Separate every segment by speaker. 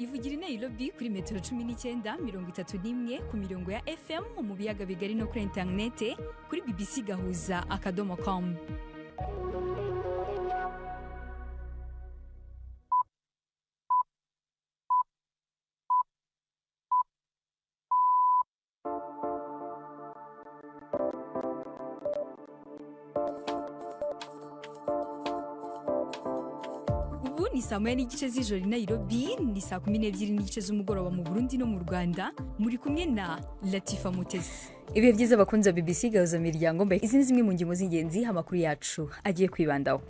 Speaker 1: ivugira i Nairobi kuri metero 19:31 ku mirongo ya FM mu biyaga bigari no kuri internet kuri bbc.gahuza.com. Ni saa moya n'igice z'ijoro i Nairobi, ni saa 12 n'igice z'umugoroba mu Burundi no mu Rwanda. Muri kumwe na Latifa Mutesi. Ibihe byiza bakunze BBC Gahuza Miryango, mbe izi zimwe mu ngingo z'ingenzi amakuru yacu agiye kwibandaho.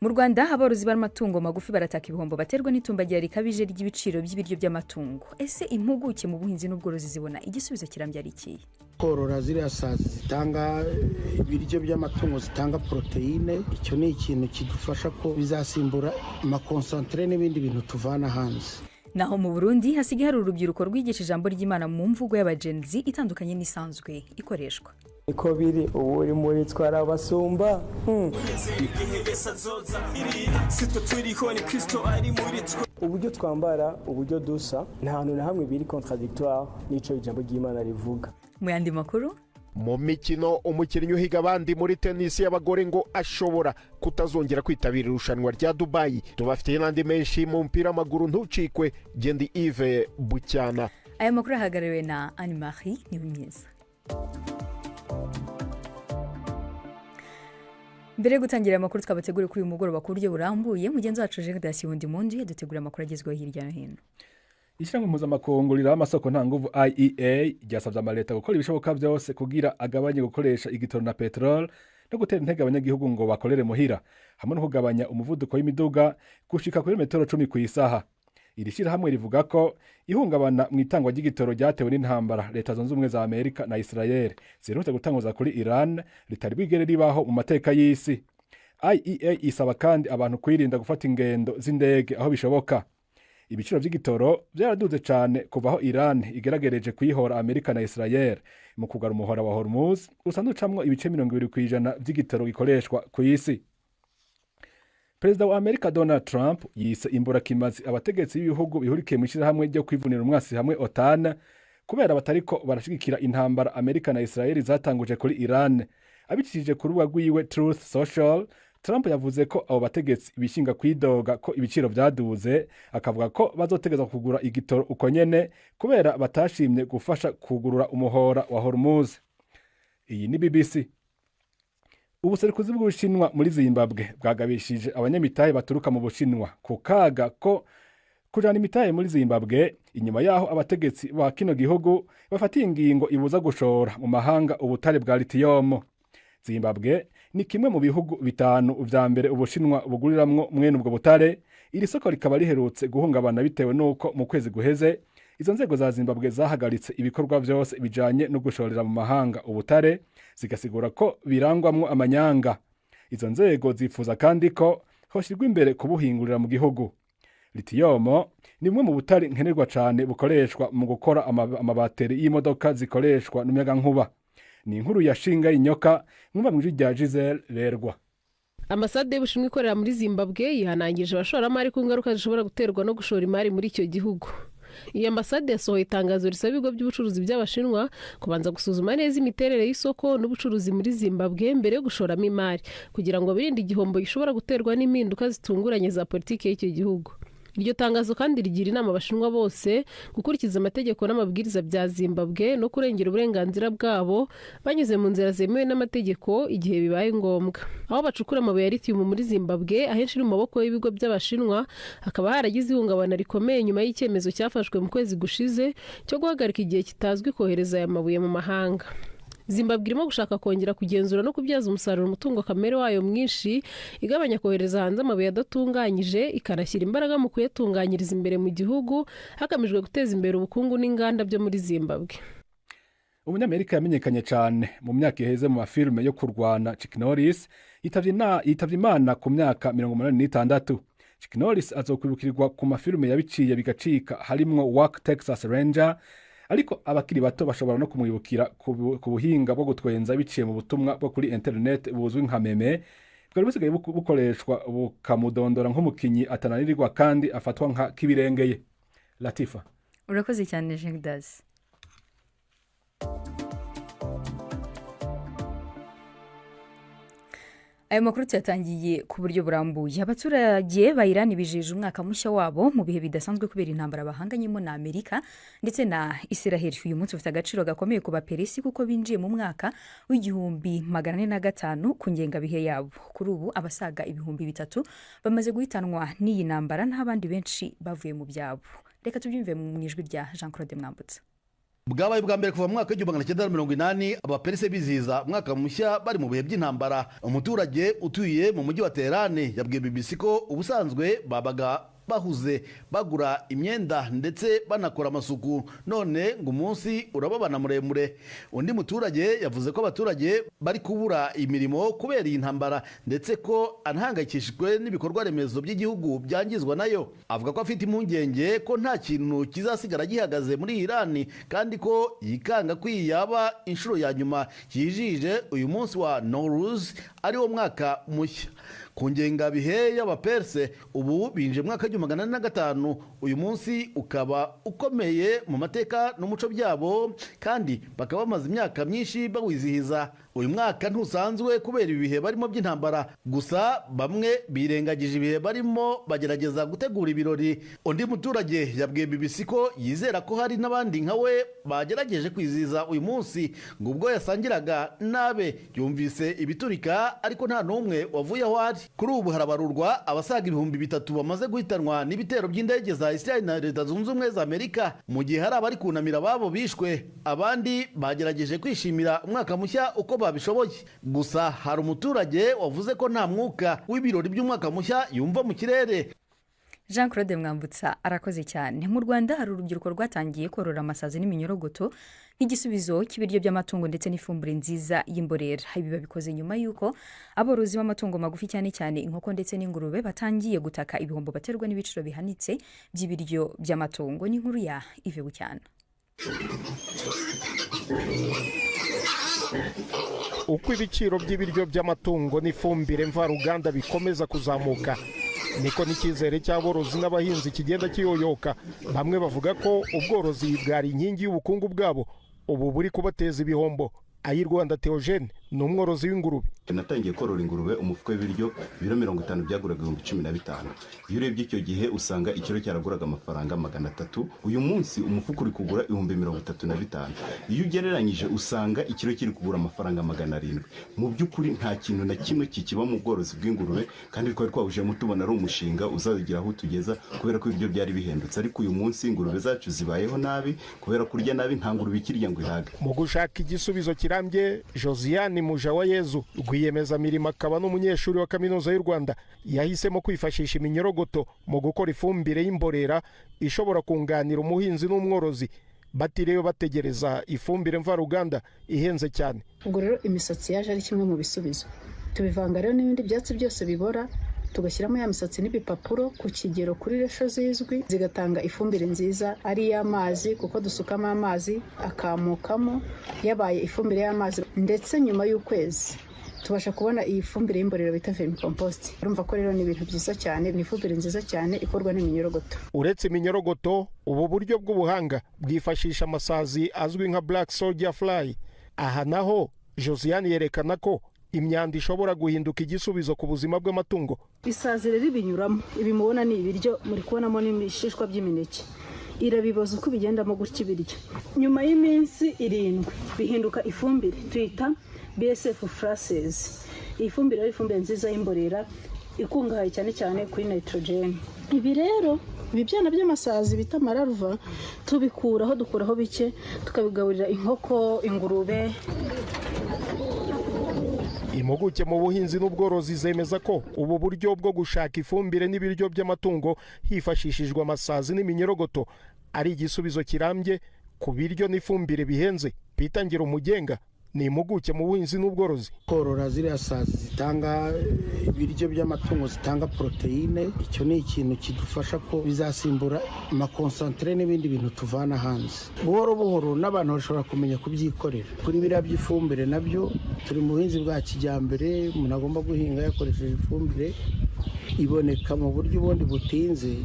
Speaker 1: Mu Rwanda aborozi b'amatungo magufi barataka ibihombo baterwa n'itumbagira rikabije ry'ibiciro by'ibiryo by'amatungo. Ese impuguke mu buhinzi n'ubworozi zibona igisubizo kirambye ari iki?
Speaker 2: Korora ziriya saa zitanga ibiryo by'amatungo zitanga proteine, icyo ni ikintu kidufasha ko bizasimbura amakonsantre n'ibindi bintu tuvana hanze.
Speaker 1: Naho mu Burundi hasigaye hari urubyiruko rwigisha ijambo ry'Imana mu mvugo y'abagenzi itandukanye n'isanzwe ikoreshwa.
Speaker 3: Iko biri ubu uri muri twara abasumba uburyo twambara, uburyo dusa, nta hantu na hamwe biri contradictoire n'ico ijambo ry'Imana rivuga.
Speaker 1: Mu yandi makuru,
Speaker 4: mu mikino umukinnyi uhiga abandi muri tennis y'abagore ngo ashobora kutazongera kwitabira irushanwa rya Dubai. Tubafitiye n'andi menshi mu mpira w'amaguru, ntucikwe. Gendi Yves Bucyana.
Speaker 1: Aya makuru ahagarariwe na Anne-Marie Nibimyiza. Mbere gutangira amakuru twabateguriye kuri uyu mugoroba ku buryo burambuye, mugenzi wacu Jean Dasibundi Mundi yadutegura amakuru agezweho hirya no hino.
Speaker 5: Ishyirahamwe mpuzamakungu riraho amasoko ntanguvu IEA ryasabye amaleta gukora ibishoboka byose kugira agabanye gukoresha igitoro na peteroli no gutera intege abanyagihugu ngo bakorere muhira, hamwe no kugabanya umuvuduko w'imiduga gushika kuri metero 10 ku isaha. Iri shyirahamwe rivuga ko ihungabana mu itangwa ry'igitoro ryatewe n'intambara Leta Zunze Ubumwe za Amerika na Israel ziherutse gutanguza kuri Iran ritari bigere ribaho mu mateka y'isi. IEA isaba kandi abantu kwirinda gufata ingendo z'indege aho bishoboka. Ibiciro by'igitoro byaraduze cyane kuva aho Iran igeragereje kuyihora Amerika na Israel mu kugara umuhora wa Hormuz usanducamwo ibice 20% by'igitoro gikoreshwa ku isi. Perezida wa Amerika Donald Trump yise imburakimazi abategetsi b'ibihugu bihurikiye mu ishyirahamwe ryo kwivunira umwasi hamwe OTAN kubera batariko barashigikira intambara Amerika na Israel zatanguje kuri Iran. Abicishije ku rubuga rwiwe Truth Social, Trump yavuze ko abo bategetsi bishinga kwidoga ko ibiciro byaduze, akavuga ko bazotegeza kugura igitoro uko nyene kubera batashimye gufasha kugurura umuhora wa Hormuz. Iyi ni BBC. Ubuserukuzi bw'Ubushinwa muri Zimbabwe bwagabishije abanyamitahe baturuka mu Bushinwa ku kaga ko kujana imitahe muri Zimbabwe inyuma yaho abategetsi ba kino gihugu bafatiye ingingo ibuza gushora mu mahanga ubutare bwa lithium. Zimbabwe ni kimwe mu bihugu bitanu vya mbere Ubushinwa buguriramwo mwene ubwo butare. Iri soko rikaba riherutse guhungabana bitewe nuko mu kwezi guheze izo nzego za Zimbabwe zahagaritse ibikorwa byose bijanye no gushorera mu mahanga ubutare, zigasigura ko birangwamwo amanyanga. Izo nzego zifuza kandi ko hoshirwa imbere kubuhingurira mu gihugu. Lithium ni bumwe mu butare nkenerwa cyane bukoreshwa mu gukora amabateri y'imodoka zikoreshwa n'umuyaga nkuba. Ni inkuru ya Shinga Inyoka mwumva mu rya Giselle Lerwa.
Speaker 6: Ambasade y'Ubushinwa ikorera muri Zimbabwe yihanangije abashoramari ku ngaruka zishobora guterwa no gushora imari muri icyo gihugu. Iyi ambasade yasohoye itangazo risaba ibigo by'ubucuruzi by'Abashinwa kubanza gusuzuma neza imiterere y'isoko n'ubucuruzi muri Zimbabwe mbere yo gushoramo imari kugira ngo birinde igihombo gishobora guterwa n'impinduka zitunguranye za politiki y'icyo gihugu. Iryo tangazo kandi rigira inama Abashinwa bose gukurikiza amategeko n'amabwiriza bya Zimbabwe no kurengera uburenganzira bwabo banyuze mu nzira zemewe n'amategeko igihe bibaye ngombwa. Aho bacukura amabuye ya lithium muri Zimbabwe ahenshi mu maboko y'ibigo by'Abashinwa, hakaba haragize ihungabana rikomeye nyuma y'icyemezo cyafashwe mu kwezi gushize cyo guhagarika igihe kitazwi kohereza aya mabuye mu mahanga. Zimbabwe irimo gushaka kongera kugenzura no kubyaza umusaruro umutungo kamere wayo mwinshi, igabanya kohereza hanze amabuye adatunganyije, ikanashyira imbaraga mu kuyatunganyiriza imbere mu gihugu hagamijwe guteza imbere ubukungu n'inganda byo muri Zimbabwe.
Speaker 5: Umunyamerika yamenyekanye cyane mu myaka iheze mu mafilme yo kurwana Chuck Norris yitavye Imana ku myaka 86. Chuck Norris azokwibukirwa ku mafilme yabiciye bigacika harimwo Walk Texas Ranger, ariko abakiri bato bashobora no kumwibukira ku buhinga bwo gutwenza biciye mu butumwa bwo kuri internet buzwi nka meme, bwari busigaye bukoreshwa bukamudondora nk'umukinyi atananirirwa kandi afatwa nka kibirengeye. Latifa.
Speaker 1: urakoze cyane Jengdas. Ayo makuru yatangiye ku buryo burambuye. Abaturage ba Iran bijeje umwaka mushya wabo mu bihe bidasanzwe kubera intambara bahanganyemo na Amerika ndetse na Israel. Uyu munsi ufite agaciro gakomeye ku baperesi kuko binjiye mu mwaka w'1405 ku ngengabihe yabo. Kuri ubu abasaga 3000 bamaze guhitanwa n'iyi ntambara n'abandi benshi bavuye mu byabo. Reka tubyumve mu ijwi rya Jean-Claude Mwambutsa.
Speaker 7: Bwabaye bwa mbere kuva mu mwaka w'1980 abaperese bizihiza umwaka mushya bari mu bihe by'intambara. Umuturage utuye mu mujyi wa Tehran yabwiye BBC ko ubusanzwe babaga bahuze bagura imyenda ndetse banakora amasuku, none ngo umunsi urababana muremure. Undi muturage yavuze ko abaturage bari kubura imirimo kubera iyi ntambara ndetse ko anahangayikishijwe n'ibikorwa remezo by'igihugu byangizwa nayo. Avuga ko afite impungenge ko nta kintu kizasigara gihagaze muri Iran kandi ko yikanga ko iyi yaba inshuro ya nyuma yijije uyu munsi wa Nowruz ari wo mwaka mushya. Ku ngengabihe y'abaperse ubu binje mu mwaka w'1405. Uyu munsi ukaba ukomeye mu mateka n'umuco byabo kandi bakaba bamaze imyaka myinshi bawizihiza. Uyu mwaka ntusanzwe kubera ibihe barimo by'intambara, gusa bamwe birengagije ibihe barimo bagerageza gutegura ibirori. Undi muturage yabwiye BBC ko yizera ko hari n'abandi nka we bagerageje kwizihiza uyu munsi, ngo ubwo yasangiraga nabe yumvise ibiturika ariko nta n'umwe wavuye aho ari. Kuri ubu harabarurwa abasaga 3000 bamaze guhitanwa n'ibitero by'indege za Israel na Leta Zunze Ubumwe za Amerika, mu gihe hari abari kunamira ababo bishwe, abandi bagerageje kwishimira umwaka mushya uko babishoboye. Gusa hari umuturage wavuze ko nta mwuka w'ibirori by'umwaka mushya yumva mu kirere.
Speaker 1: Jean-Claude Mwambutsa arakoze cyane. Mu Rwanda hari urubyiruko rwatangiye korora amasazi n'iminyorogoto nk'igisubizo cy'ibiryo by'amatungo ndetse n'ifumbire nziza y'imborera. Ibi babikoze nyuma y'uko aborozi b'amatungo magufi cyane cyane inkoko ndetse n'ingurube batangiye gutaka ibihombo baterwa n'ibiciro bihanitse by'ibiryo by'amatungo. Ni inkuru ya Yves Bucyana.
Speaker 4: Uko ibiciro by'ibiryo by'amatungo n'ifumbire mvaruganda bikomeza kuzamuka, niko n'icyizere cy'aborozi n'abahinzi kigenda kiyoyoka. Bamwe bavuga ko ubworozi bwari inkingi y'ubukungu bwabo ubu buri kubateza ibihombo. Ayirwanda Theogene ni umworozi w'ingurube.
Speaker 8: Natangiye korora ingurube, umufuko w'ibiryo ibiro 50 byaguraga 15,000. Iyo urebye icyo gihe usanga ikiro cyaraguraga amafaranga 300. Uyu munsi umufuko uri kugura 35,000. Iyo ugereranyije usanga ikiro kiri kugura amafaranga 700. Mu by'ukuri nta kintu na kimwe kikiba mu bworozi bw'ingurube, kandi twari twawujemo tubona ari umushinga uzagira aho tugeza kubera ko ibyo byari bihendutse. Ariko uyu munsi ingurube zacu zibayeho nabi kubera kurya nabi, nta ngurube ikirya ngo ihaga.
Speaker 4: Mu gushaka igisubizo kirambye, Josiane Mujawayezu rwiyemeza mirimo akaba n'umunyeshuri wa kaminuza y'u Rwanda yahisemo kwifashisha iminyorogoto mu gukora ifumbire y'imborera ishobora kunganira umuhinzi n'umworozi batiriwe bategereza ifumbire mvaruganda ihenze cyane.
Speaker 9: Ubwo rero imisatsi yaje ari kimwe mu bisubizo. Tubivanga rero n'ibindi byatsi byose bibora, tugashyiramo ya misatsi n'ibipapuro ku kigero kuri resho zizwi, zigatanga ifumbire nziza ari y'amazi, kuko dusukamo amazi akamukamo yabaye ifumbire y'amazi, ndetse nyuma y'ukwezi tubasha kubona iyi fumbire y'imborera bita vermicompost. Urumva ko rero ni ibintu byiza cyane, ni ifumbire nziza cyane ikorwa n'iminyorogoto.
Speaker 4: Uretse iminyorogoto, ubu buryo bw'ubuhanga bwifashisha amasazi azwi nka black soldier fly. Aha naho Josiane yerekana ko imyanda ishobora guhinduka igisubizo ku buzima bw'amatungo.
Speaker 9: Isazi rero ibinyuramo, ibi mubona ni ibiryo muri kubonamo n'ibishishwa by'imineke. Irabiboza uko bigendamo gutya ibiryo. Nyuma y'iminsi 7 bihinduka ifumbire tuyita BSF Frases. Iyi fumbire ari ifumbire nziza y'imborera ikungahaye cyane cyane kuri nitrogen. Ibi rero ibyana by'amasazi bita mararuva tubikuraho, dukuraho bike tukabigaburira inkoko, ingurube.
Speaker 4: Impuguke mu buhinzi n'ubworozi zemeza ko ubu buryo bwo gushaka ifumbire n'ibiryo by'amatungo hifashishijwe amasazi n'iminyorogoto ari igisubizo kirambye ku biryo n'ifumbire bihenze. Pitangira umugenga ni impuguke mu buhinzi n'ubworozi.
Speaker 2: Korora ziriya sazi zitanga ibiryo by'amatungo, zitanga proteine, icyo ni ikintu kidufasha ko bizasimbura amakonsantere n'ibindi bintu tuvana hanze. Buhoro buhoro n'abantu bashobora kumenya kubyikorera. Kuri biriya by'ifumbire nabyo turi mu buhinzi bwa kijyambere, umuntu agomba guhinga yakoresheje ifumbire iboneka mu buryo ubundi butinze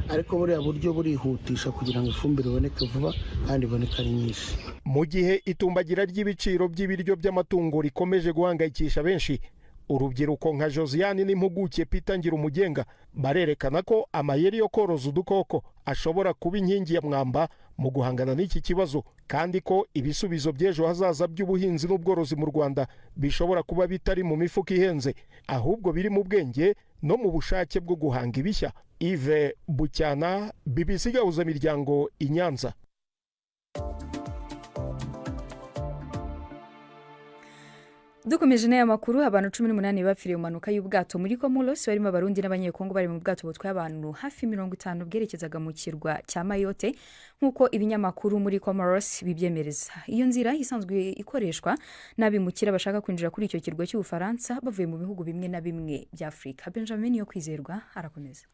Speaker 2: ariko buriya buryo burihutisha kugira ngo ifumbire iboneke vuba kandi iboneke ari nyinshi.
Speaker 4: Mu gihe itumbagira ry'ibiciro by'ibiryo by'amatungo rikomeje guhangayikisha benshi, urubyiruko nka Josiane n'impuguke Peter Ngirumugenga barerekana ko amayeri yo koroza udukoko ashobora kuba inkingi ya mwamba mu guhangana n'iki kibazo, kandi ko ibisubizo by'ejo hazaza by'ubuhinzi n'ubworozi mu Rwanda bishobora kuba bitari mu mifuka ihenze, ahubwo biri mu bwenge no mu bushake bwo guhanga ibishya. Yves Bucyana, BBC Gahuzamiryango, i Nyanza.
Speaker 1: Dukomeje n'aya makuru, abantu 18 bapfiriye mu manuka y'ubwato muri Comoros barimo abarundi n'abanyekongo bari mu bwato butwaye abantu hafi 50 bwerekezaga mu kirwa cya Mayotte nk'uko ibinyamakuru muri Comoros bibyemereza. Iyo nzira isanzwe ikoreshwa n'abimukira bashaka kwinjira kuri icyo kirwa cy'Ubufaransa bavuye mu bihugu bimwe na bimwe bya Afrika. Benjamin yo kwizerwa arakomeza.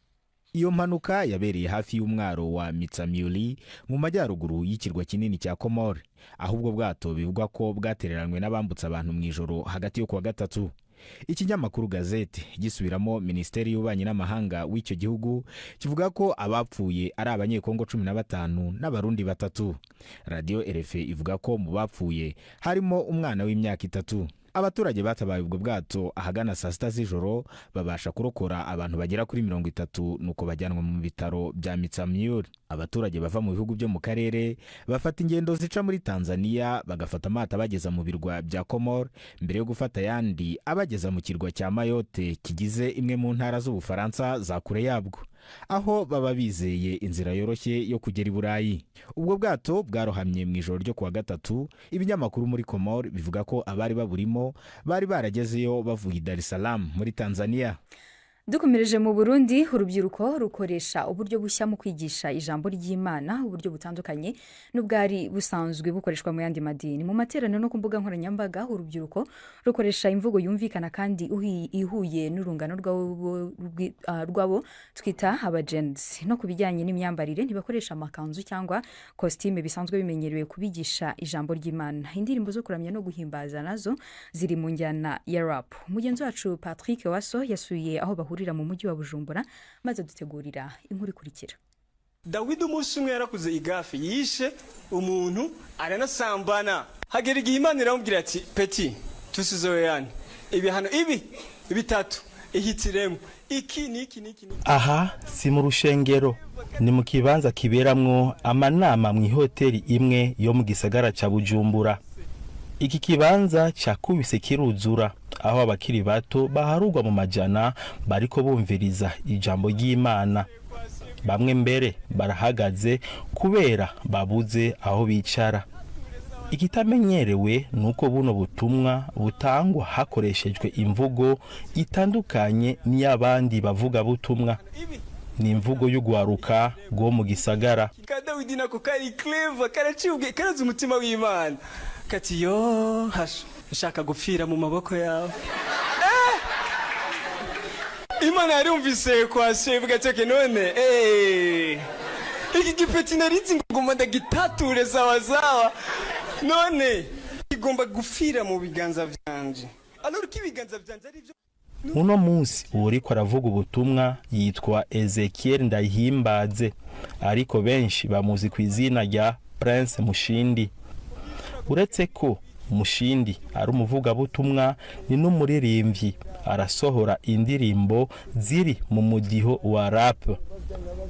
Speaker 10: Iyo mpanuka yabereye hafi y'umwaro wa Mitsamuli mu majyaruguru y'ikirwa kinini cya Komore, ahubwo bwato bivugwa ko bwatereranywe n'abambutsa abantu mu ijoro hagati yo kuwa gatatu. Ikinyamakuru Gazette gisubiramo Minisiteri y'Ububanyi n'Amahanga w'icyo gihugu kivuga ko abapfuye ari abanyekongo 15 n'abarundi 3. Radio RFI ivuga ko mu bapfuye harimo umwana w'imyaka 3. Abaturage batabaye ubwo bwato ahagana saa 6 z'ijoro babasha kurokora abantu bagera kuri 30 nuko bajyanwa mu bitaro bya Mitsamuli. Abaturage bava mu bihugu byo mu karere bafata ingendo zica muri Tanzania bagafata amata bageza mu birwa bya Komore mbere yo gufata yandi abageza mu kirwa cya Mayotte kigize imwe mu ntara z'Ubufaransa za kure yabwo, aho baba bizeye inzira yoroshye yo kugera i Burayi. Ubwo bwato bwarohamye mu ijoro ryo kuwa gatatu. Ibinyamakuru muri Komore bivuga ko abari baburimo bari baragezeyo bavuye Dar es Salaam muri Tanzania.
Speaker 1: Dukomereje mu Burundi, urubyiruko rukoresha uburyo bushya mu kwigisha ijambo ry'Imana, uburyo butandukanye n'ubwari busanzwe bukoreshwa mu yandi madini. Mu materaniro no ku mbuga nkoranyambaga, urubyiruko rukoresha imvugo yumvikana kandi ihuye n'urungano rwabo twita abagenzi. No kubijyanye n'imyambarire ntibakoresha amakanzu cyangwa costume bisanzwe bimenyerewe kubigisha ijambo ry'Imana. Indirimbo zo kuramya no guhimbaza nazo ziri mu njyana ya rap. Mugenzi wacu Patrick Waso yasuye aho bahurira mu mujyi wa Bujumbura maze dutegurira inkuru ikurikira.
Speaker 11: Dawidi umunsi umwe yarakuze igafi yishe umuntu aranasambana, hagera igihe Imana iramubwira ati peti tusizoyane ibihano ibi bitatu ihitiremo iki.
Speaker 12: Aha si mu rushengero, ni mu kibanza kiberamwo amanama mu hoteli imwe yo mu gisagara ca Bujumbura. Iki kibanza cyakubise kiruzura, aho abakiri bato baharugwa mu majana bariko bumviriza ijambo ry'Imana. Bamwe mbere barahagaze kubera babuze aho bicara. Ikitamenyerewe nuko buno butumwa butangwa hakoreshejwe imvugo itandukanye n'iyabandi bavuga butumwa. Ni imvugo y'ugwaruka go mu gisagara.
Speaker 11: Dawidi nako kari clever, karacibwe karazi umutima w'Imana. Kati yo hasha ushaka gupfira mu maboko yawe. Imana yarumvise kwa sebwa cyake none iki gipeti narinzi ngomba ndagitature zawa none igomba gupfira mu biganza byanje. Aloro kibiganza byanje ari byo.
Speaker 12: Uno munsi uriko aravuga ubutumwa yitwa Ezekiel Ndayihimbaze, ariko benshi bamuzi ku izina rya Prince Mushindi. Uretse ko Mushindi ari umuvuga butumwa, ni n'umuririmbyi, arasohora indirimbo ziri mu mudiho wa rap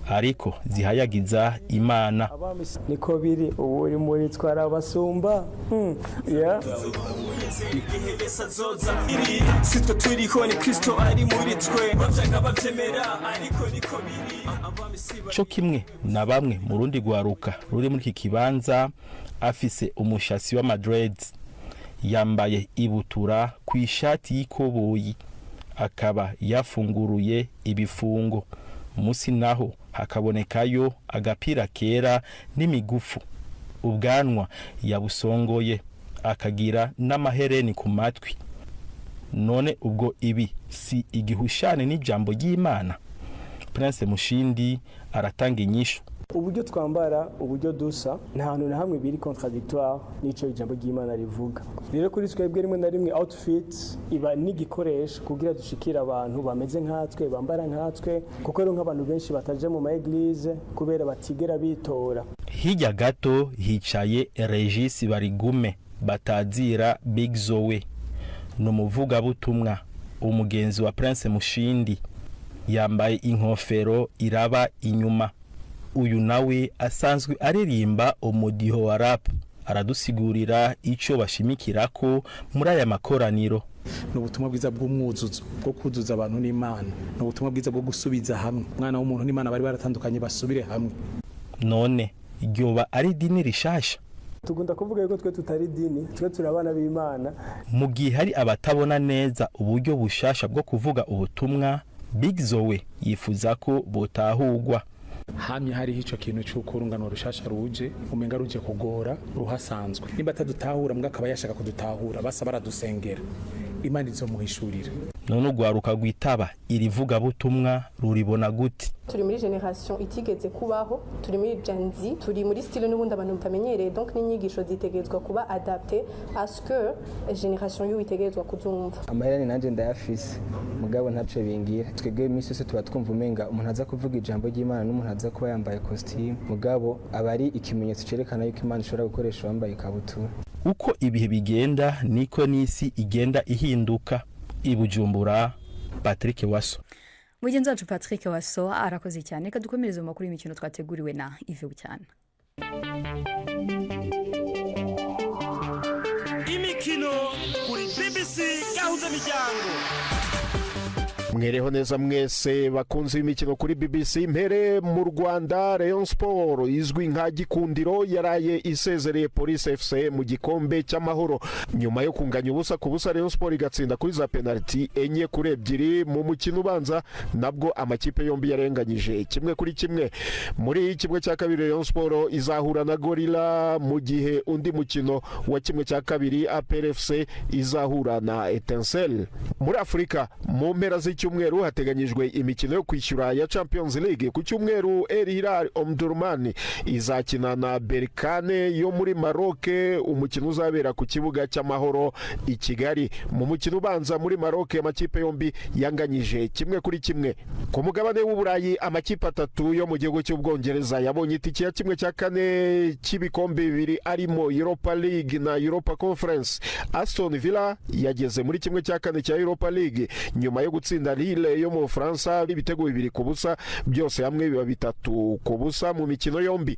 Speaker 12: ariko zihayagiza Imana.
Speaker 3: Niko biri ubu uri muri twara basumba
Speaker 11: sitwe turiho ni Kristo ari muri twe bavyanga bavyemera ariko niko biri.
Speaker 12: Cyo kimwe na bamwe mu rundi gwaruka ruri muri iki kibanza afise umushasi wa madreds, yambaye ibutura ku ishati y'ikoboyi, akaba yafunguruye ibifungo. Musi naho hakabonekayo agapira kera n'imigufu. Ubwanwa yabusongoye, akagira n'amahereni ku matwi. None ubwo ibi si igihushane n'ijambo ry'Imana? Prince Mushindi aratanga inyishu.
Speaker 3: uburyo twambara uburyo dusa nta hantu na hamwe biri contradictoire n'ico ijambo ry'Imana rivuga. Rero kuri twebwe rimwe na rimwe outfit iba n'igikoresho kugira dushikira abantu bameze nkatwe bambara nkatwe kuko rero nk'abantu benshi bataje mu ma eglise kubera batigera bitora.
Speaker 12: Hirya gato hicaye Regis Barigume batazira Big Zoe n'umuvuga butumwa umugenzi wa Prince Mushindi yambaye inkofero iraba inyuma. Uyu nawe asanzwe aririmba umudiho wa rap aradusigurira ico bashimikirako muri aya makoraniro.
Speaker 13: N'ubutumwa bwiza bw'umwuzuzo bwo kuzuza abantu n'Imana, n'ubutumwa bwiza bwo gusubiza hamwe mwana w'umuntu n'Imana bari baratandukanye basubire hamwe.
Speaker 12: None iryoba ari dini rishasha?
Speaker 3: Tugunda kuvuga yuko twe tutari dini, twe turabana b'Imana.
Speaker 12: Mu gihe hari abatabona neza uburyo bushasha bwo kuvuga ubutumwa, Big Zoe yifuza ko botahugwa.
Speaker 13: Hamye hari ico kintu cy'uko urungano rushasha ruje umenga ruje kugora ruhasanzwe. Nimba atadutahura mbwa akaba yashaka kudutahura basa baradusengera. Imana izomuhishurira.
Speaker 12: None ugwaruka gwitaba irivuga butumwa ruribona gute?
Speaker 14: Turi muri generation itigeze kubaho, turi muri Gen Z, turi muri style n'ubundi abantu mutamenyereye, donc n'inyigisho zitegezwa kuba adapté à ce que generation y'u itegezwa kuzumva.
Speaker 15: Amahera nanje ndayafise mugabo ntace bingira. Twebwe imisi yose tuba twumva umenga umuntu aza kuvuga ijambo ry'Imana n'umuntu aza kuba yambaye costume mugabo abari ikimenyetso cerekana yuko Imana ishobora gukoresha wambaye ikabutura.
Speaker 12: Uko ibihe bigenda niko n'isi igenda ihinduka. Ibujumbura, Patrick Waso.
Speaker 1: Mugenzi wacu Patrick Waso arakoze cyane. Reka dukomereze mu makuru y'imikino twateguriwe na Yves Bucyana.
Speaker 16: Imikino kuri BBC gahuza miryango.
Speaker 4: Mwereho neza mwese bakunze imikino kuri BBC. Mpere mu Rwanda, Rayon Sport izwi nka Gikundiro yaraye isezereye Police FC mu gikombe cy'amahoro nyuma yo kunganya ubusa ku busa. Rayon Sport igatsinda kuri za penalty enye kuri ebyiri mu mukino ubanza, nabwo amakipe yombi yarenganyije 1-1. Muri kimwe cya kabiri Rayon Sport izahura na Gorilla, mu gihe undi mukino wa kimwe cya kabiri APR FC izahura na Etincelle. Muri Afrika mu mpera cyumweru hateganyijwe imikino yo kwishyura ya Champions League. Ku cyumweru El Hilal Omdurman izakina na Berkane yo muri Maroc, umukino uzabera ku kibuga cy'amahoro i Kigali. Mu mukino ubanza muri Maroc amakipe yombi yanganyije 1-1. Ku mugabane w'Uburayi amakipe atatu yo mu gihugu cy'Ubwongereza yabonye itike ya kimwe cya kane cy'ibikombe bibiri arimo Europa League na Europa Conference. Aston Villa yageze muri kimwe cya kane cya Europa League nyuma yo gutsinda Lille yo mu France ibitego 2-0, byose hamwe biba 3-0 mu mikino yombi.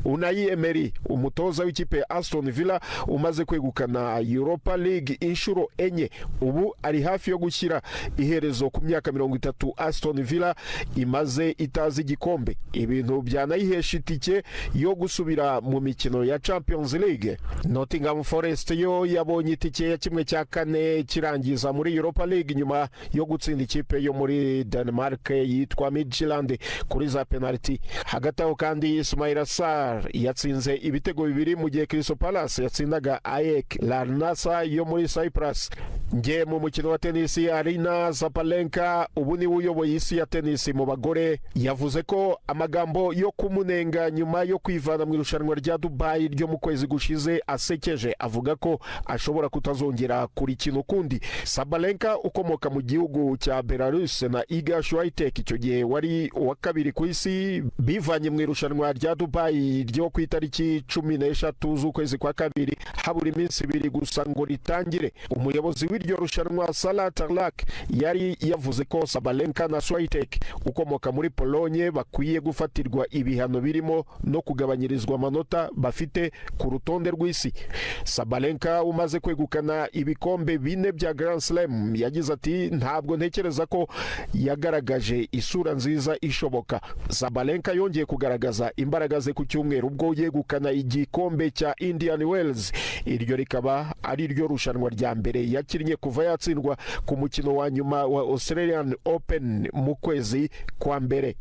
Speaker 4: Unai Emery umutoza w'ikipe Aston Villa umaze kwegukana Europa League inshuro enye, ubu ari hafi yo gushyira iherezo ku myaka 30 Aston Villa imaze itazi igikombe, ibintu byanayihesha itike yo gusubira mu mikino ya Champions League. Nottingham Forest yo yabonye itike ya kimwe cya kane kirangiza muri Europa League nyuma yo gutsinda ikipe yo muri Denmark yitwa Midtjylland kuri za penalty. Hagati aho kandi Ismail Assar yatsinze ibitego 2 mu gihe Crystal Palace yatsindaga AEK Larnasa yo muri Cyprus. Nge mu mukino wa tennis, Arina Zabalenka ubu ni uyoboye isi ya tennis mu bagore yavuze ko amagambo yo kumunenga nyuma yo kwivana mu irushanwa rya Dubai ryo mu kwezi gushize asekeje, avuga ko ashobora kutazongera kuri kino kundi. Zabalenka ukomoka mu gihugu cya Belarus na Iga Swiatek icyo gihe wari uwa kabiri ku isi bivanye mu irushanwa rya Dubai ryo ku itariki 13 z'ukwezi kwa kabiri habura iminsi 2 gusa ngo ritangire. Umuyobozi w'iryo rushanwa Salah Tarlak yari yavuze ko Zabalenka na Swiatek ukomoka muri Pologne bakwiye gufatirwa ibihano birimo no kugabanyirizwa amanota bafite ku rutonde rw'isi. Zabalenka umaze kwegukana ibikombe 4 bya Grand Slam yagize ati ntabwo ntekereza ko yagaragaje isura nziza ishoboka. Zabalenka yongeye kugaragaza imbaraga ze ku cyumweru ubwo yegukana igikombe cya Indian Wells, iryo rikaba ari ryo rushanwa rya mbere yakinnye kuva yatsindwa ku mukino wa nyuma wa Australian Open mu kwezi kwa mbere.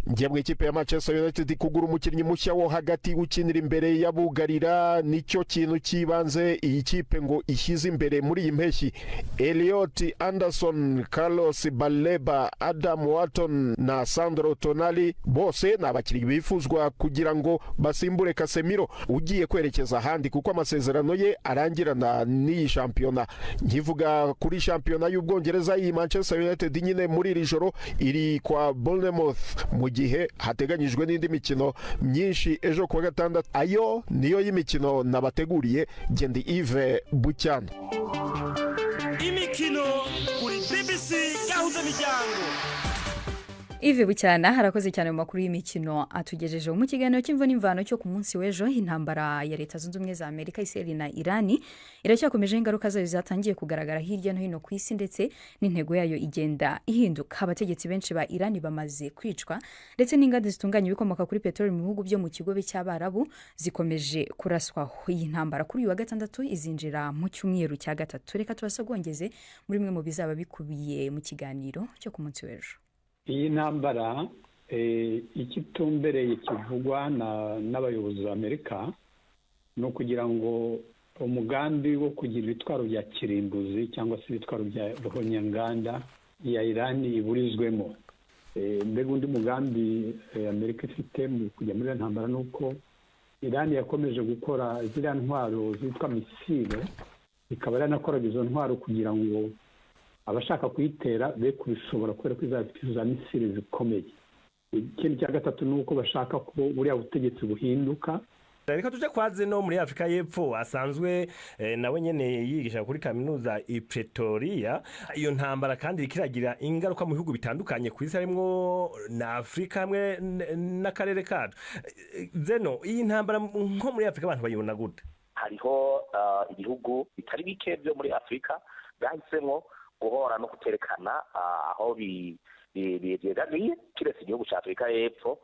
Speaker 4: njye mu ikipe ya Manchester United kugura umukinnyi mushya wo hagati ukinira imbere y'abugarira nicyo kintu kibanze iyi kipe ngo ishyize imbere muri iyi mpeshyi. Elliot Anderson, Carlos Baleba, Adam Wharton na Sandro Tonali bose ni abakinnyi bifuzwa kugira ngo basimbure Casemiro ugiye kwerekeza ahandi kuko amasezerano ye arangirana n'iyi shampiyona. Nkivuga kuri shampiyona y'Ubwongereza, iyi Manchester United nyine muri iri joro iri kwa Bournemouth mu gihe hateganyijwe n'indi mikino myinshi ejo kuwa gatandatu. Ayo niyo y'imikino nabateguriye. Gendi Yves Bucyana.
Speaker 16: Imikino kuri BBC gahuza miryango.
Speaker 1: Ive Bucyana harakoze cyane mu makuru y'imikino atugejejeho mu kiganiro cy'imvo n'imvano cyo ku munsi w'ejo. Intambara ya Leta Zunze Ubumwe za Amerika, Israel na Iran iracyakomeje, ingaruka zayo zatangiye kugaragara hirya no hino ku isi ndetse n'intego yayo igenda ihinduka. Abategetsi benshi ba Iran bamaze kwicwa ndetse n'inganda zitunganya ibikomoka kuri peteroli mu bihugu byo mu kigobe cy'Abarabu zikomeje kuraswaho. Iyi ntambara kuri uyu wa gatandatu izinjira mu cyumweru cya gatatu. Reka tubasogongeze muri mwe mu bizaba bikubiye mu kiganiro cyo ku munsi w'ejo.
Speaker 17: Iyi ntambara ikitumbereye kivugwa n'abayobozi b'Amerika no kugira ngo umugambi wo kugira ibitwaro bya kirimbuzi cyangwa se ibitwaro bya ruhonyanganda ya Iran iburizwemo. Mbega undi mugambi Amerika ifite mu kujya muri ntambara nuko Iran yakomeje gukora ziriya ntwaro zitwa misile, ikaba yanakoraga izo ntwaro kugira ngo abashaka kuyitera be kubishobora kubera ko izafite misile zikomeye. Ikindi cya gatatu ni uko bashaka ko buriya butegetsi buhinduka.
Speaker 18: Reka tuje kwaze no muri Afrika y'Epfo asanzwe nawe nyene yigisha kuri kaminuza i Pretoria. Iyo ntambara kandi ikiragira ingaruka mu bihugu bitandukanye ku isi harimo na Afrika hamwe n'akarere kacu. Zeno, iyi ntambara nko muri Afrika abantu bayibona gute?
Speaker 19: Hariho ibihugu bitari bike byo muri Afrika byahisemo guhora no kuterekana aho byeganiye, kiretse igihugu cya Afrika y'Epfo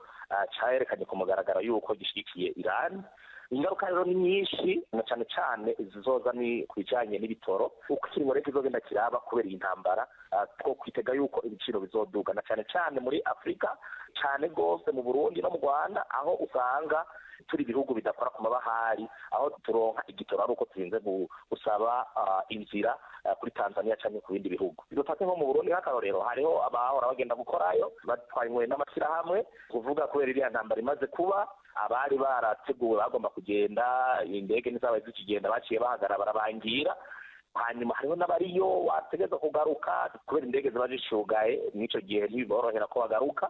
Speaker 19: cyayerekanye ku mugaragaro yuko gishyigikiye Iran. Ingaruka rero ni nyinshi, na cyane cyane zizoza ni ku bijyanye n'ibitoro. Uko ikiringo rero kizogenda kiraba kubera iyi ntambara, two kwitega yuko ibiciro bizoduga, na cyane cyane muri Afrika, cyane rwose mu Burundi no mu Rwanda, aho usanga turi ibihugu bidakora ku mabahari, aho turonka igitoro ari uko turinze gusaba inzira kuri Tanzania cyangwa ku bindi bihugu. Dufate nko mu Burundi nk'akarorero, hariho abahora bagenda gukorayo batwanywe n'amashyirahamwe, kuvuga kubera iriya ntambara imaze kuba, abari barateguwe bagomba kugenda, indege n'izabaye zikigenda baciye bahagarara barabangira. Hanyuma hariho n'abariyo bategeza kugaruka kubera indege ziba zishugaye, n'icyo gihe ntibiborohera ko bagaruka.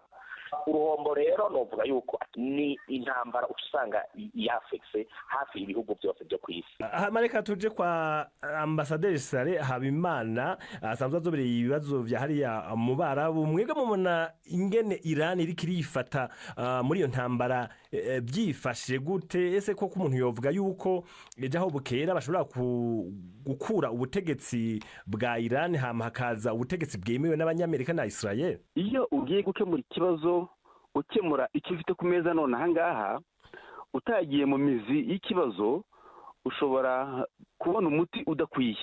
Speaker 19: Uruhombo rero novuga yuko ni intambara usanga yafekse hafi ibihugu byose byo ku isi.
Speaker 18: Mareka tuje kwa Ambasaderi Sare Habimana asanzwe azobereye ibibazo vya hariya mu Barabu. Mwega mubona ingene Iran iri kirifata muri iyo ntambara byifashe gute? Ese ko umuntu yovuga yuko ejaho bukera bashobora gukura ubutegetsi bwa Iran hama hakaza ubutegetsi bwemewe n'abanyamerika na Israel?
Speaker 20: Iyo ugiye gukemura ikibazo, ukemura ikifite ku meza none ahangaha, utagiye mu mizi y'ikibazo ushobora kubona umuti udakwiye.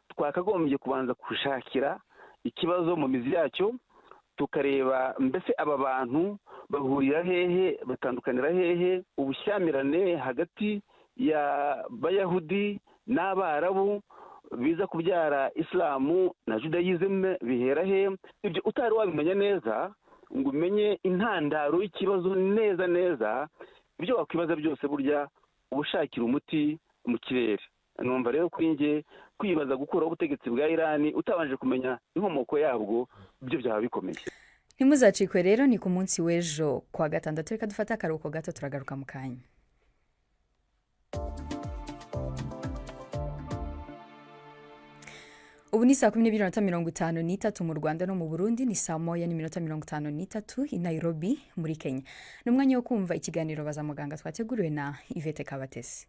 Speaker 20: Twakagombye kubanza gushakira ikibazo mu mizi yacyo, tukareba mbese aba bantu bahurira hehe, batandukanira hehe, ubushyamirane hagati ya Bayahudi n'Abarabu biza kubyara Islamu na Judaism bihera he. Ibyo utari wabimenya neza ngo umenye intandaro y'ikibazo neza, ibyo wakwibaza byose burya ubushakira umuti mu kirere. Numva rero kuri nge kwibaza gukuraho ubutegetsi bwa Iran utabanje kumenya inkomoko yabwo byo byaba bikomeye.
Speaker 1: Ntimuzacikwe rero, ni ku munsi w'ejo kwa gatandatu. Reka dufate akaruhuko gato, turagaruka mu kanya. Ubu ni saa 12:53 mu Rwanda no mu Burundi, ni saa 1:53 i Nairobi muri Kenya. Ni umwanya wo kumva ikiganiro Baza Muganga twateguriwe na Yvette Kabatesi.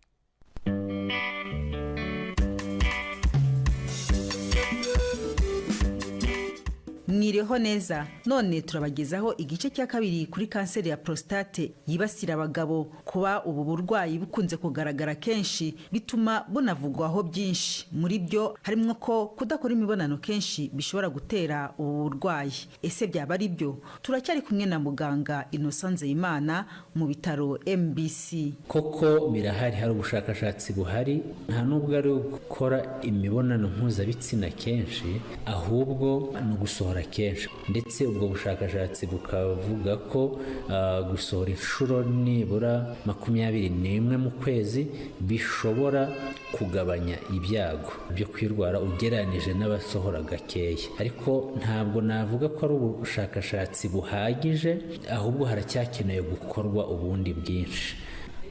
Speaker 21: mwiriho neza. None turabagezaho igice cya kabiri kuri kanseri ya prostate yibasira abagabo. Kuba ubu burwayi bukunze kugaragara kenshi bituma bunavugwaho byinshi. Muri byo harimo ko kudakora imibonano kenshi bishobora gutera ubu burwayi. Ese byaba ari byo? Turacyari kumwe na muganga Innocent Nzeyimana mu bitaro MBC.
Speaker 22: Koko birahari, hari ubushakashatsi buhari, nta nubwo ari gukora imibonano mpuzabitsina kenshi, ahubwo ni ugusohora kenshi. Ndetse ubwo bushakashatsi bukavuga ko gusohora inshuro nibura 21 mu kwezi bishobora kugabanya ibyago byo kwirwara ugereranije n'abasohora gakeya. Ariko ntabwo navuga ko ari ubushakashatsi buhagije, ahubwo haracyakeneye gukorwa ubundi bwinshi.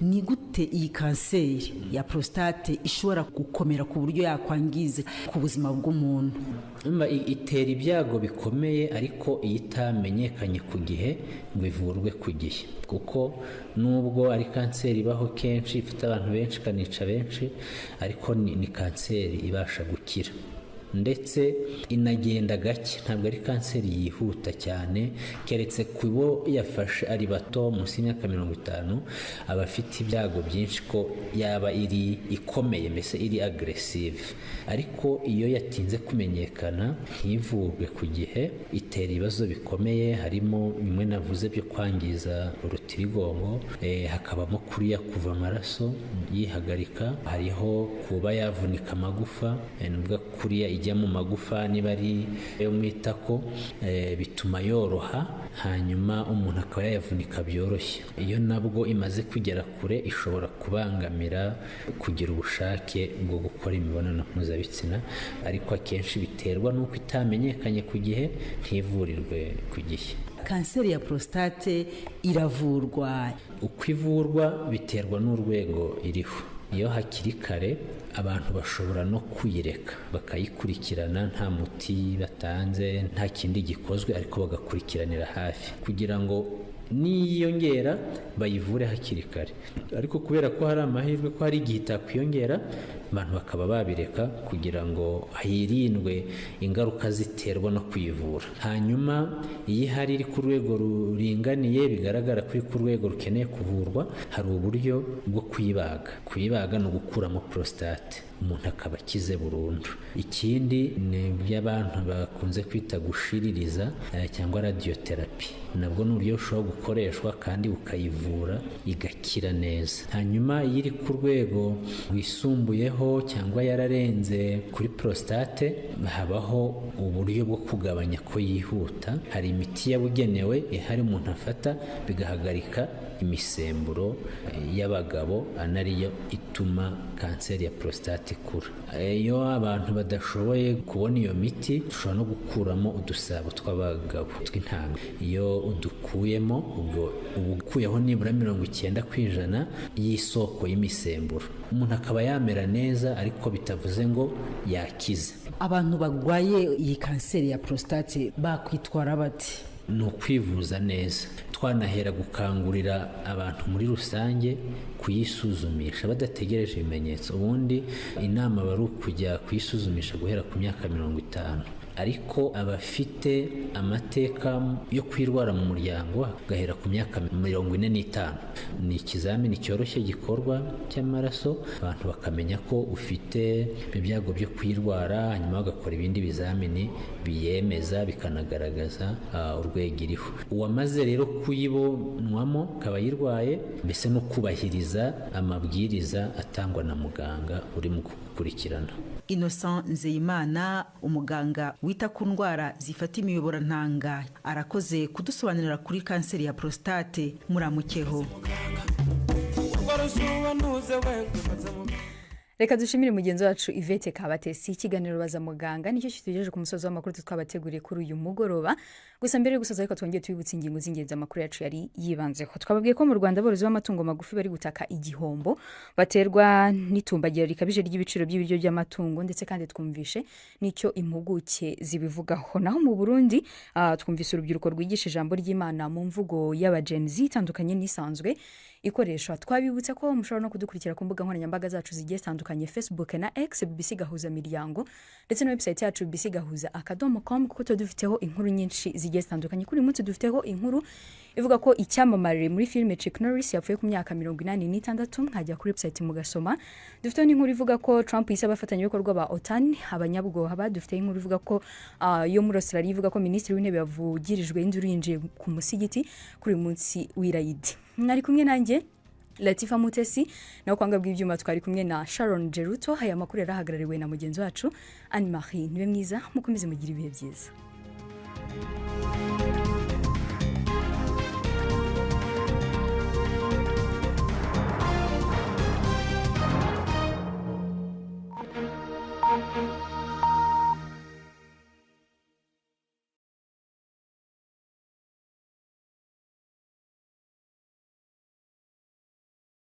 Speaker 21: Ni gute iyi kanseri ya prostate ishobora gukomera ku buryo yakwangiza ku buzima bw'umuntu?
Speaker 22: Itera ibyago bikomeye, ariko iyo itamenyekanye ku gihe ngo ivurwe ku gihe, kuko nubwo ari kanseri ibaho kenshi, ifite abantu benshi, ikanica benshi, ariko ni kanseri ibasha gukira ndetse inagenda gake. Ntabwo ari kanseri yihuta cyane, keretse kubo yafashe ari bato munsi y'imyaka 50 aba afite ibyago byinshi ko yaba iri ikomeye, mbese iri aggressive. Ariko iyo yatinze kumenyekana ntivurwe ku gihe itera ibibazo bikomeye, harimo bimwe navuze byo kwangiza urutirigongo, hakabamo kuriya kuva amaraso yihagarika, hariho kuba yavunika amagufa, nubwo kuriya ijya mu magufa niba ari yo mwitako, bituma yoroha, hanyuma umuntu akaba yayavunika byoroshye. Iyo nabwo imaze kugera kure ishobora kubangamira kugira ubushake bwo gukora imibonano mpuzabitsina, ariko akenshi biterwa n'uko itamenyekanye ku gihe, ntivurirwe ku gihe.
Speaker 21: Kanseri ya prostate iravurwa.
Speaker 22: Uko ivurwa biterwa n'urwego iriho. Iyo hakiri kare abantu bashobora no kuyireka bakayikurikirana, nta muti batanze, nta kindi gikozwe, ariko bagakurikiranira hafi kugira ngo niyongera bayivure hakiri kare. Ariko kubera ko hari amahirwe ko hari igihe itakwiyongera, abantu bakaba babireka kugira ngo hirindwe ingaruka ziterwa no kuyivura. Hanyuma iyo ihari iri ku rwego ruringaniye, bigaragara ko iri ku rwego rukeneye kuvurwa, hari uburyo bwo kuyibaga. Kuyibaga ni ugukuramo prostate, umuntu akaba akize burundu. Ikindi ni by'abantu bakunze kwita gushiririza cyangwa radiotherapy, nabwo ni uburyo bushobora gukoreshwa kandi ukayivura igakira neza. Hanyuma iyo iri ku rwego rwisumbuyeho cyangwa yararenze kuri prostate, habaho uburyo bwo kugabanya ko yihuta. Hari imiti yabugenewe ihari umuntu afata bigahagarika imisemburo y'abagabo, anariyo ituma kanseri ya prostate ikura. Iyo abantu badashoboye kubona iyo miti, dushobora no gukuramo udusabo tw'abagabo tw'intanga. Iyo udukuyemo, ubwo ukuyeho nibura 90% y'isoko y'imisemburo, umuntu akaba yamera neza, ariko bitavuze ngo yakize.
Speaker 21: Abantu bagwaye iyi kanseri ya prostate bakwitwara bati?
Speaker 22: Ni ukwivuza neza. Twanahera gukangurira abantu muri rusange kuyisuzumisha badategereje ibimenyetso. Ubundi inama bari kujya kuyisuzumisha guhera ku myaka 50, ariko abafite amateka yo kwirwara mu muryango gahera ku myaka 45. Ni ikizamini cyoroshye gikorwa cy'amaraso, abantu bakamenya ko ufite ibyago byo kwirwara, hanyuma bagakora ibindi bizamini biyemeza bikanagaragaza urwego iriho. Uwamaze rero kuyibonwamo akaba yirwaye, mbese no kubahiriza amabwiriza atangwa na muganga uri mu gukurikirana.
Speaker 21: Innocent Nzeyimana, umuganga wita ku ndwara zifata imiyoborantanga, arakoze kudusobanurira kuri kanseri ya prostate. Muramukeho.
Speaker 1: Reka dushimire mugenzi wacu Yvette Kabatesi. Ikiganiro baza muganga nicyo kitugejeje ku musozo w'amakuru twabateguriye kuri uyu mugoroba. Gusa mbere yo gusoza, ariko twongeye tubibutsa ingingo z'ingenzi amakuru yacu yari yibanzeho. Twababwiye ko mu Rwanda aborozi b'amatungo magufi bari gutaka igihombo baterwa n'itumbagira rikabije ry'ibiciro by'ibiryo by'amatungo, ndetse kandi twumvishe nicyo impuguke zibivugaho. Naho mu Burundi twumvise urubyiruko rwigisha ijambo ry'Imana mu mvugo y'aba Gen Z itandukanye n'isanzwe ikoreshwa. Twabibutsa ko mushobora no kudukurikira ku mbuga nkoranyambaga zacu zigiye zitandukanye, Facebook na X BBC Gahuza Miryango, ndetse na website yacu bbcgahuza.com, kuko tudufiteho inkuru nyinshi zigiye zitandukanye. Kuri munsi dufiteho inkuru ivuga ko icyamamare muri filime Chuck Norris yapfuye ku myaka 86, nkajya kuri website mugasoma. Dufiteho n'inkuru ivuga ko Trump yisaba abafatanyabikorwa ba OTAN abanyabwoba. Dufite inkuru ivuga ko yo muri Australia ivuga ko minisitiri w'intebe yavugirijwe induru yinjiye ku musigiti kuri uyu munsi w'Irayidi. Mwari kumwe nanjye Latifa Mutesi, naho kwanga bw'ibyuma twari kumwe na Sharon Geruto. Haya makuru yarahagarariwe na mugenzi wacu Anne Marie. Niwe mwiza, mukomeze mugira ibihe byiza.